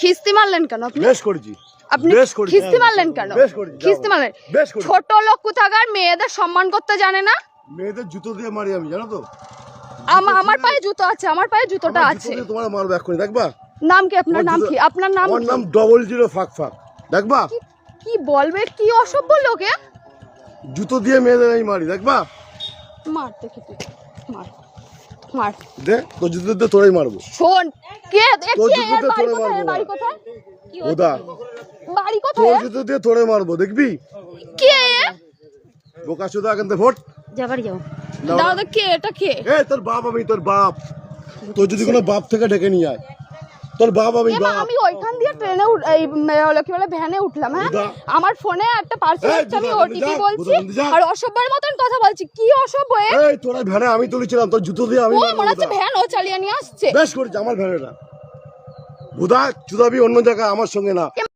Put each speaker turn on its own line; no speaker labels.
খিস্তি মারলেন কেন আপনি?
বেশ করেছি।
আপনি খিস্তি মারলেন কেন? খিস্তি মারলেন? ছোট লোক কোথাকার মেয়েদের সম্মান করতে জানে না?
মেয়েদের জুতো দিয়ে মারি আমি, জানো তো?
আমার পায়ে জুতো আছে, আমার পায়ে জুতোটা আছে।
তোমার মারবো এক্ষুনি, দেখবা?
নাম কি আপনার? নাম কি আপনার? নাম
আমার নাম 00 ফাক ফাক, দেখবা?
কি বলবে? কি অসভ্য লোকে?
জুতো দিয়ে মেয়েদের আমি মারি, দেখবা?
মার দেখি তুই, মার মার
দে, তোর জুতো দিয়ে তোরাই মারবো।
শোন, কে
তোর
কে
জুতো দিয়ে তোরে মারবো।
বাড়ি কোথায়?
ওদা
বাড়ি
তোর
কোথায়?
জুতো দিয়ে তোরে মারবো, দেখবি?
কে?
বোকা চোদা, এখান থেকে ভোট।
যাবার যাও। দাদা কে? এটা কে?
এই তোর বাপ, আমি তোর বাপ। তোর যদি কোনো বাপ থেকে ডেকে নিয়ে আয়, তোর বাপ আমি বাপ।
আমি ওইখান দিয়ে ট্রেনে এই কি বলে ভ্যানে উঠলাম। হ্যাঁ, আমার ফোনে একটা পার্সেল আসছে, আমি ওটিপি বলছি আর অসভ্যের মতন কথা বলছি। কি অসভ্য?
এই তোর ভ্যানে আমি তুলেছিলাম, তোর জুতো দিয়ে আমি।
ও মনে হচ্ছে ভ্যান ও চালিয়ে নিয়ে আসছে।
বেশ করেছি, আমার ভ্যানেটা বুদা চুদাবি অন্য জায়গায়, আমার সঙ্গে না।